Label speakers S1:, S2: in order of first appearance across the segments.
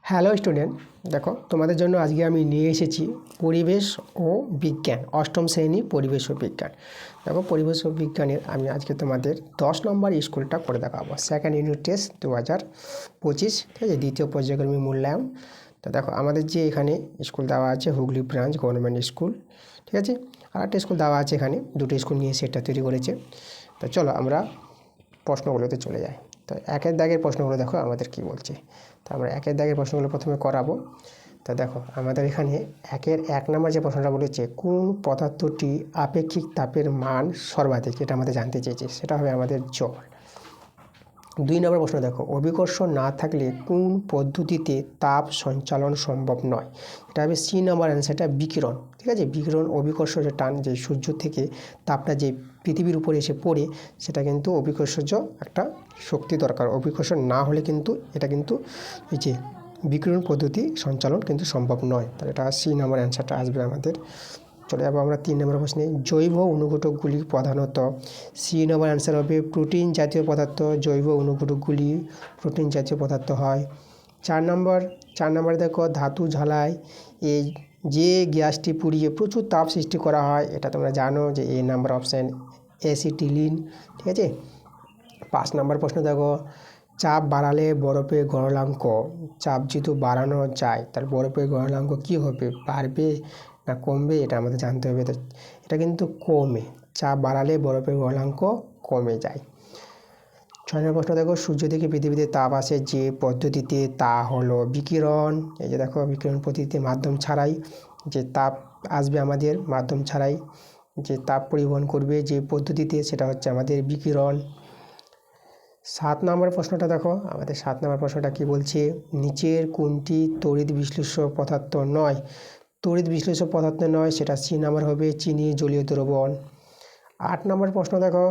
S1: Hello student, দেখো তোমাদের জন্য আজকে আমি নিয়ে এসেছি পরিবেশ ও বিজ্ঞান, অষ্টম শ্রেণী পরিবেশ ও বিজ্ঞান। দেখো পরিবেশ ও বিজ্ঞানের আমি আজকে তোমাদের 10 নম্বর স্কুলটা করে দেখাবো। সেকেন্ড ইউনিট টেস্ট 2025, ঠিক আছে, দ্বিতীয় পর্যায়ক্রমিক মূল্যায়ন। তো দেখো আমাদের যে এখানে স্কুল দেওয়া আছে হুগলি ব্রাঞ্চ গভর্নমেন্ট স্কুল, ঠিক আছে। আর একটা স্কুল দেওয়া আছে এখানে, দুটো স্কুল নিয়ে সেটটা তৈরি করেছে। তো চলো আমরা প্রশ্নগুলোতে চলে যাই। তো একের দাগের প্রশ্নগুলো দেখো আমাদের কি বলছে। তো আমরা একের দাগের প্রশ্নগুলো প্রথমে করাবো। তো দেখো আমাদের এখানে একের 1 নম্বর যে প্রশ্নটা বলেছে, কোন পদার্থটি আপেক্ষিক তাপের মান সর্বাধিক, এটা আমাদের জানতে চেয়েছে, সেটা হবে আমাদের জল। 2 নম্বর প্রশ্ন দেখো, অভিকর্ষণ না থাকলে কোন পদ্ধতিতে তাপ সঞ্চালন সম্ভব নয়, এটা হবে সি নম্বর অ্যান্সারটা বিকিরণ, ঠিক আছে। বিকিরণ অভিকর্ষ যে টান, যে সূর্য থেকে তাপটা যে পৃথিবীর উপরে এসে পড়ে, সেটা কিন্তু অভিকর্ষজ একটা শক্তি দরকার। অভিকর্ষণ না হলে কিন্তু এটা কিন্তু এই যে বিকিরণ পদ্ধতি সঞ্চালন কিন্তু সম্ভব নয়। তাহলে এটা সি নম্বর অ্যান্সারটা আসবে আমাদের। চলে যাবো আমরা 3 নম্বর প্রশ্নে, জৈব অনুঘটকগুলি প্রধানত, সি নম্বর অ্যান্সার হবে প্রোটিন জাতীয় পদার্থ। জৈব অনুঘটকগুলি প্রোটিন জাতীয় পদার্থ হয়। 4 নম্বরে দেখো, ধাতু ঝালাই এই যে গ্যাসটি পুড়িয়ে প্রচুর তাপ সৃষ্টি করা হয়, এটা তোমরা জানো যে এ নাম্বার অপশান অ্যাসিটিলিন, ঠিক আছে। 5 নম্বর প্রশ্ন দেখো, চাপ বাড়ালে বরফের গলনাঙ্ক, চাপ যেহেতু বাড়ানো যায় তার বরফের গলনাঙ্ক কী হবে, বাড়বে না কমবে, এটা আমাদের জানতে হবে। তো এটা কিন্তু কমে, চাপ বাড়ালে বরফের গলনাঙ্ক কমে যায়। 6 নম্বর প্রশ্ন দেখো, সূর্য থেকে পৃথিবীতে তাপ আসে যে পদ্ধতিতে, তা হলো বিকিরণ। এই যে দেখো বিকিরণ পদ্ধতিতে মাধ্যম ছাড়াই যে তাপ আসবে আমাদের, মাধ্যম ছাড়াই যে তাপ পরিবহন করবে যে পদ্ধতিতে, সেটা হচ্ছে আমাদের বিকিরণ। 7 নম্বর প্রশ্নটা দেখো আমাদের, 7 নম্বর প্রশ্নটা কি বলছে, নিচের কোনটি তড়িৎ বিশ্লেষ্য পদার্থ নয়। তড়িৎ বিশ্লেষ্য পদার্থ নয়, সেটা সি নম্বর হবে চিনি জলীয় দ্রবণ। 8 নম্বর প্রশ্ন দেখো,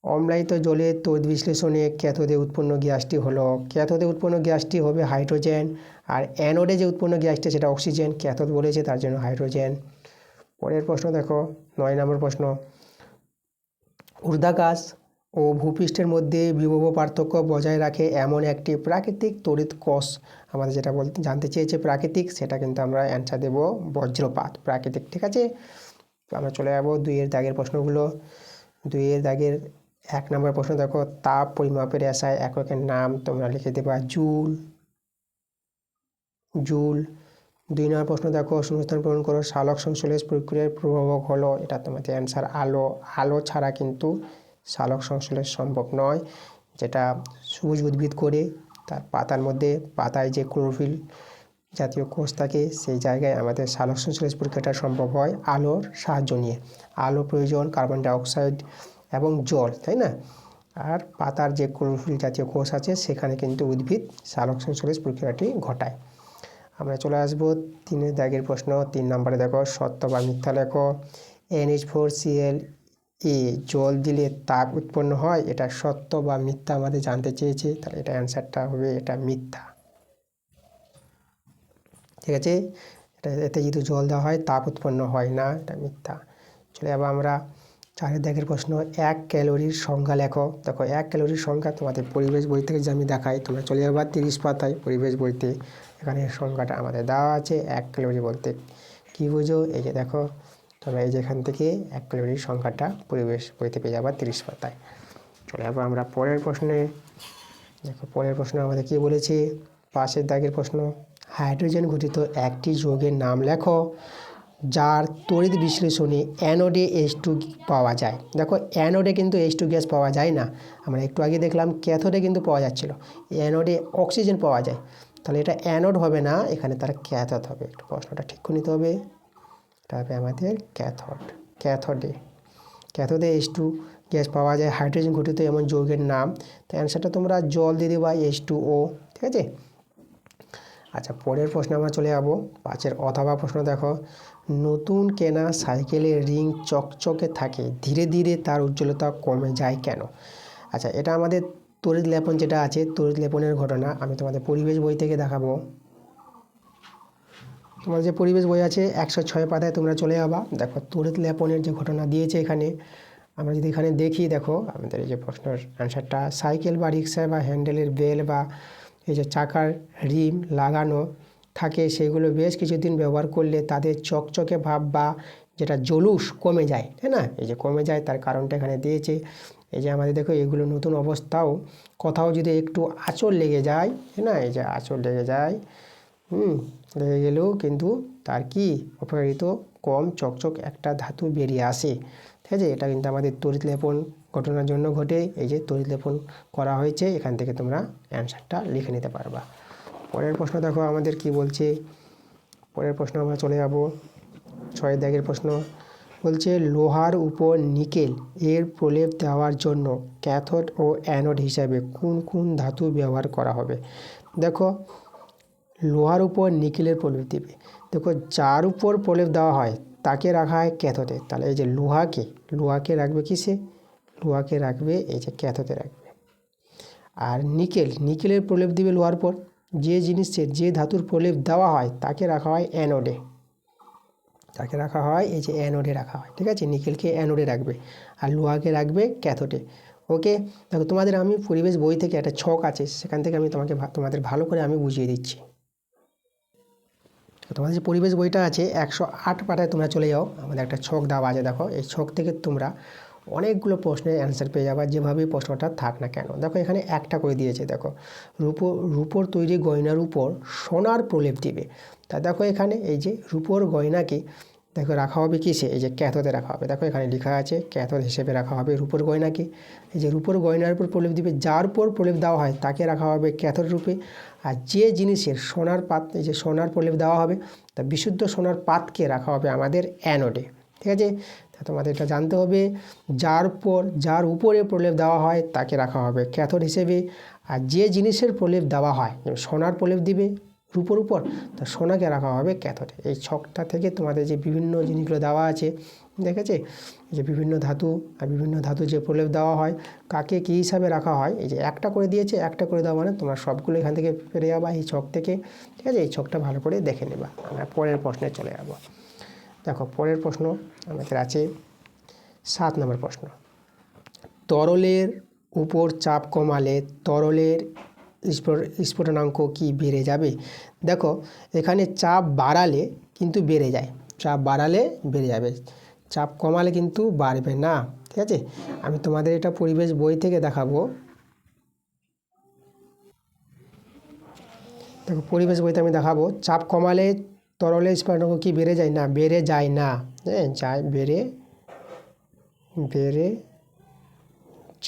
S1: অম্লায়িত জলের তড়িৎ বিশ্লেষণে ক্যাথোডে উৎপন্ন গ্যাসটি হলো, ক্যাথোডে উৎপন্ন গ্যাসটি হবে হাইড্রোজেন, আর অ্যানোডে যে উৎপন্ন গ্যাসটি সেটা অক্সিজেন, ক্যাথোড বলেছে তার জন্য হাইড্রোজেন। পরের প্রশ্ন দেখো 9 নম্বর প্রশ্ন, ঊর্ধ্বাকাশ ও ভূপৃষ্ঠের মধ্যে বিভব পার্থক্য বজায় রাখে এমন একটি প্রাকৃতিক তড়িৎ কোষ, আমাদের যেটা বলতে জানতে চেয়েছে প্রাকৃতিক, সেটা কিন্তু আমরা অ্যান্সার দেব বজ্রপাত, প্রাকৃতিক, ঠিক আছে। তো আমরা চলে যাবো 2 দাগের প্রশ্নগুলো। 2 দাগের 1 নম্বর প্রশ্ন দেখো, তাপ পরিমাপের এসআই এককের নাম তোমরা লিখে দেবা জুল। 2 নম্বর প্রশ্ন দেখো, শূন্যস্থান পূরণ করো, সালোক সংশ্লেষ প্রক্রিয়ার প্রভাবক হলো, এটা তোমাদের অ্যান্সার আলো। আলো ছাড়া কিন্তু সালোক সংশ্লেষ সম্ভব নয়, যেটা সবুজ উদ্ভিদ করে তার পাতার মধ্যে, পাতায় যে ক্লোরোফিল জাতীয় কোষ থাকে সেই জায়গায় আমাদের সালোক সংশ্লেষ প্রক্রিয়াটা সম্ভব হয় আলোর সাহায্য নিয়ে। আলো প্রয়োজন, কার্বন ডাইঅক্সাইড এবং জল, তাই না। আর পাতার যে ক্লোরোফিল জাতীয় কোষ আছে সেখানে কিন্তু উদ্ভিদ সালোক সংশ্লেষ প্রক্রিয়াটি ঘটায়। আমরা চলে আসবো 3 দাগের প্রশ্ন। 3 নম্বরে দেখো, সত্য বা মিথ্যা লেখো। NH4Cl জল দিলে তাপ উৎপন্ন হয়, এটা সত্য বা মিথ্যা আমাদের জানতে চেয়েছে, তাহলে এটা অ্যান্সারটা হবে এটা মিথ্যা, ঠিক আছে। এতে যেহেতু জল দেওয়া হয় তাপ উৎপন্ন হয় না, এটা মিথ্যা। চলে যাবো আমরা 4 দাগের প্রশ্ন, 1 ক্যালোরির সংজ্ঞা লেখো। দেখো 1 ক্যালোরির সংজ্ঞা তোমাদের পরিবেশ বই থেকে যে আমি দেখাই, তোমরা চলে যাবা 30 পাতায় পরিবেশ বইতে, এখানে সংজ্ঞাটা আমাদের দেওয়া আছে। 1 ক্যালোরি বলতে কী বুঝো, এই যে দেখো তোমরা এই যে এখান থেকে 1 ক্যালোরির সংখ্যাটা পরিবেশ বইতে পেয়ে যাবা 30 পাতায়। চলে যাবো আমরা পরের প্রশ্নে। দেখো পরের প্রশ্ন আমাদের কী বলেছে, 5 দাগের প্রশ্ন, হাইড্রোজেন ঘটিত একটি যৌগের নাম লেখো যার তড়িৎ বিশ্লেষণে অ্যানোডে H2 পাওয়া যায়। দেখো অ্যানোডে কিন্তু H2 গ্যাস পাওয়া যায় না, আমরা একটু আগে দেখলাম ক্যাথোডে কিন্তু পাওয়া যাচ্ছিল, অ্যানোডে অক্সিজেন পাওয়া যায়, তাহলে এটা অ্যানোড হবে না, এখানে তার ক্যাথোড হবে। একটু প্রশ্নটা ঠিক করে নিতে হবে, এটা হবে আমাদের ক্যাথোড। ক্যাথোডে H2 গ্যাস পাওয়া যায়, হাইড্রোজেন ঘটিত এমন যৌগের নাম, তো অ্যান্সারটা তোমরা জল দিয়ে দেবা H2O, ঠিক আছে। আচ্ছা পরের প্রশ্নে আমরা চলে যাবো 5 অথবা প্রশ্ন দেখো, নতুন কেনা সাইকেলের রিং চকচকে থাকে, ধীরে ধীরে তার উজ্জ্বলতা কমে যায় কেন। আচ্ছা এটা আমাদের তড়িৎ লেপন যেটা আছে, তড়িৎ লেপনের ঘটনা আমি তোমাদের পরিবেশ বই থেকে দেখাবো। তোমার যে পরিবেশ বই আছে 106 পাতায় তোমরা চলে যাবা। দেখো তড়িৎ লেপনের যে ঘটনা দিয়েছে এখানে, আমরা যদি এখানে দেখি, দেখো আমাদের এই যে প্রশ্নের অ্যান্সারটা, সাইকেল বা রিক্সা বা হ্যান্ডেলের বেল বা এই যে চাকার রিম লাগানো থাকে সেগুলো বেশ কিছুদিন ব্যবহার করলে তাদের চকচকে ভাব বা যেটা জলুস কমে যায়, তাই না? এই যে কমে যায় তার কারণটা এখানে দিয়েছে। এই যে আমাদের দেখো এগুলো নতুন অবস্থাও কোথাও যদি একটু আঁচড় লেগে যায়, তাই না? এই যে আঁচড় লেগে যায়, লেগে গেলেও কিন্তু তার কি অপেক্ষাকৃত কম চকচক একটা ধাতু বেরিয়ে আসে, ঠিক আছে? এটা কিন্তু আমাদের তড়িৎ লেপন ঘটনার জন্য ঘটে। এই যে তড়িৎ লেপন করা হয়েছে, এখান থেকে তোমরা অ্যান্সারটা লিখে নিতে পারবা। পরের প্রশ্ন দেখো আমাদের কি বলছে। পরের প্রশ্ন আমরা চলে যাব 6 দাগের প্রশ্ন। বলছে লোহার উপর নিকেল এর প্রলেপ দেওয়ার জন্য ক্যাথোড ও অ্যানোড হিসাবে কোন কোন ধাতু ব্যবহার করা হবে? দেখো লোহার উপর নিকেলের প্রলেপ দিবে। দেখো যার উপর প্রলেপ দেওয়া হয় তাকে রাখা হয় ক্যাথোডে। তাহলে এই যে লোহাকে রাখবে কিসে? লোহাকে রাখবে এই যে ক্যাথোডে রাখবে। আর নিকেলের প্রলেপ দিবে লোহার পর। যে জিনিসের যে ধাতুর প্রলেপ দেওয়া হয় তাকে রাখা হয় অ্যানোডে, তাকে রাখা হয় এই যে অ্যানোডে রাখা হয়, ঠিক আছে? নিকেলকে অ্যানোডে রাখবে আর লোহাকে রাখবে ক্যাথোডে। ওকে, দেখো তোমাদের আমি পরিবেশ বই থেকে একটা ছক আছে, সেখান থেকে আমি তোমাদের ভালো করে আমি বুঝিয়ে দিচ্ছি। তোমাদের যে পরিবেশ বইটা আছে 108 পাতায় তোমরা চলে যাও, আমাদের একটা ছক দেওয়া আছে। দেখো এই ছক থেকে তোমরা অনেকগুলো প্রশ্নের অ্যান্সার পেয়ে যাবা, যেভাবেই প্রশ্নটা থাক না কেন। দেখো এখানে একটা করে দিয়েছে, দেখো রূপোর তৈরি গয়নার উপর সোনার প্রলেপ দিবে। তা দেখো এখানে এই যে রূপোর গয়নাকে দেখো রাখা হবে কিসে? এই যে ক্যাথোডে রাখা হবে। দেখো এখানে লেখা আছে ক্যাথোড হিসেবে রাখা হবে রূপোর গয়নাকে। এই যে রূপোর গয়নার উপর প্রলেপ দিবে, যার উপর প্রলেপ দেওয়া হয় তাকে রাখা হবে ক্যাথোড রূপে। আর যে জিনিসের সোনার পাত, এই যে সোনার প্রলেপ দেওয়া হবে, তা বিশুদ্ধ সোনার পাতকে রাখা হবে আমাদের অ্যানোডে, ঠিক আছে? তা তোমাদের এটা জানতে হবে, যার উপরে প্রলেপ দেওয়া হয় তাকে রাখা হবে ক্যাথোড হিসেবে। আর যে জিনিসের প্রলেপ দেওয়া হয়, সোনার প্রলেপ দিবে রূপোর উপর, তা সোনাকে রাখা হবে ক্যাথোডে। এই ছকটা থেকে তোমাদের যে বিভিন্ন জিনিসগুলো দেওয়া আছে, দেখেছে? যে বিভিন্ন ধাতু আর বিভিন্ন ধাতু যে প্রলেপ দেওয়া হয় কাকে কী হিসাবে রাখা হয়, এই যে একটা করে দিয়েছে, একটা করে দেওয়া মানে তোমরা সবগুলো এখান থেকে পেরে যাবা এই ছক থেকে, ঠিক আছে? এই ছকটা ভালো করে দেখে নেবা। আমরা পরের প্রশ্নে চলে যাব। দেখো পরের প্রশ্ন আমাদের আছে 7 নম্বর প্রশ্ন। তরলের উপর চাপ কমালে তরলের স্ফুটনাঙ্ক কি বেড়ে যাবে? দেখো এখানে চাপ বাড়ালে কিন্তু বেড়ে যায়, চাপ বাড়ালে বেড়ে যাবে, চাপ কমালে কিন্তু বাড়বে না, ঠিক আছে? আমি তোমাদের এটা পরিবেশ বই থেকে দেখাবো। দেখো পরিবেশ বইতে আমি দেখাবো, চাপ কমালে তরলের স্ফুটনাঙ্ক কি বেড়ে যায়? না, বেড়ে যায় না, হ্যাঁ বেড়ে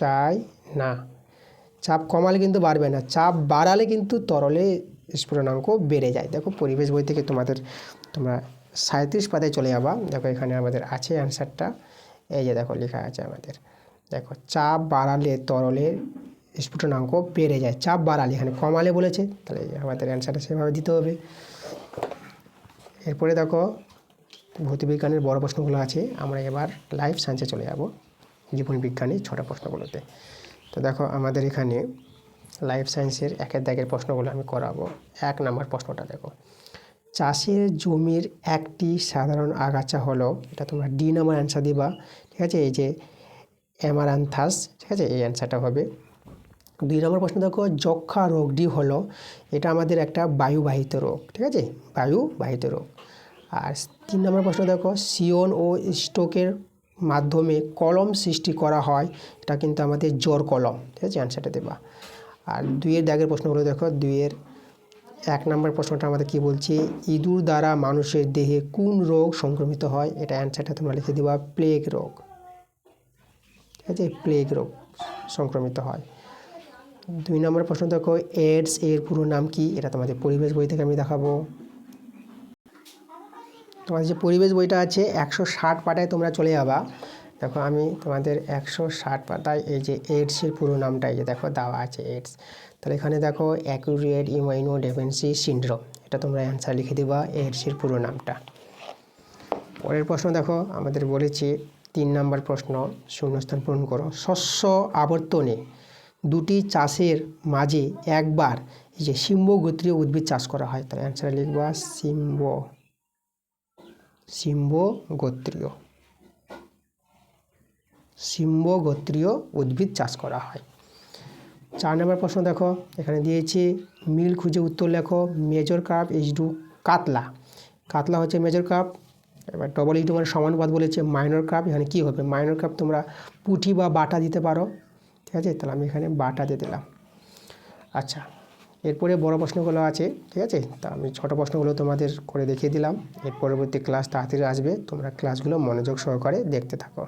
S1: যায় না। চাপ কমালে কিন্তু বাড়বে না, চাপ বাড়ালে কিন্তু তরলে স্ফুটনাঙ্ক বেড়ে যায়। দেখো পরিবেশ বই থেকে তোমরা 37 পাতায় চলে যাবা। দেখো এখানে আমাদের আছে অ্যান্সারটা, এই যে দেখো লেখা আছে আমাদের। দেখো চাপ বাড়ালে তরলের স্ফুটনাঙ্ক বেড়ে যায়, চাপ বাড়ালে, এখানে কমালে বলেছে, তাহলে আমাদের অ্যান্সারটা সেভাবে দিতে হবে। এরপরে দেখো ভৌতবিজ্ঞানের বড় প্রশ্নগুলো আছে, আমরা এবার লাইফ সায়েন্সে চলে যাব, জীবন বিজ্ঞানের ছোটো প্রশ্নগুলোতে। তো দেখো আমাদের এখানে লাইফ সায়েন্সের 1 দাগের প্রশ্নগুলো আমি করাবো। 1 নম্বর প্রশ্নটা দেখো, চাষের জমির একটি সাধারণ আগাছা হলো, এটা তোমরা ডি নাম্বার অ্যান্সার দিবা, ঠিক আছে? এই যে অ্যামারান্থাস, ঠিক আছে? এই অ্যান্সারটা হবে। 2 নম্বর প্রশ্ন দেখো, যক্ষা রোগটি হলো, এটা আমাদের একটা বায়ুবাহিত রোগ, ঠিক আছে? বায়ুবাহিত রোগ। আর 3 নম্বর প্রশ্ন দেখো, সিওন ও স্টোকের মাধ্যমে কলম সৃষ্টি করা হয়, এটা কিন্তু আমাদের জ্বর কলম, ঠিক আছে? অ্যান্সারটা দেবা। আর 2 দাগের প্রশ্নগুলো দেখো, 1 নম্বর প্রশ্নটা আমাদের কি বলছে, ইঁদুর দ্বারা মানুষের দেহে কোন রোগ সংক্রমিত হয়? এটা অ্যান্সারটা তোমরা লিখে দেবা প্লেগ রোগ, ঠিক আছে? প্লেগ রোগ সংক্রমিত হয়। 2 নম্বর প্রশ্ন দেখো, এইডস এর পুরো নাম কি? এটা তোমাদের পরিবেশ বই থেকে আমি দেখাবো। তোমাদের যে পরিবেশ বইটা আছে 160 পাতায় তোমরা চলে যাবা। দেখো আমি তোমাদের 160 পাতায় এই যে এইডসের পুরো নামটা এই যে দেখো দেওয়া আছে এইডস। তাহলে এখানে দেখো অ্যাকিউরেট ইমিউনো ডেফিসিয়েন্সি সিনড্রোম, এটা তোমরা অ্যান্সার লিখে দেবা এইডসের পুরো নামটা। পরের প্রশ্ন দেখো আমাদের বলেছি 3 নম্বর প্রশ্ন, শূন্যস্থান পূরণ করো। শস্য আবর্তনে 2টি চাষের মাঝে একবার এই যে সিম্ব গোত্রীয় উদ্ভিদ চাষ করা হয়, তাহলে অ্যান্সার লিখবা সিম্ব গোত্রীয় উদ্ভিদ চাষ করা হয়। 4 নম্বর প্রশ্ন দেখো, এখানে দিয়েছি মিল খুঁজে উত্তর লেখো। মেজর কার্প ইজডু কাতলা, কাতলা হচ্ছে মেজর কার্প। এবার ডবল ইজডু মানে সমানুপাত বলেছে। মাইনর কার্প এখানে কী হবে? মাইনর কার্প তোমরা পুঁটি বা বাটা দিতে পারো, ঠিক আছে, তাহলে আমি এখানে বাটা দিয়ে দিলাম। আচ্ছা, এরপরে বড় প্রশ্নগুলো আছে, ঠিক আছে, তা আমি ছোটো প্রশ্নগুলো তোমাদের করে দেখিয়ে দিলাম। এর পরবর্তী ক্লাস তাড়াতাড়ি আসবে, তোমরা ক্লাসগুলো মনোযোগ সহকারে দেখতে থাকো।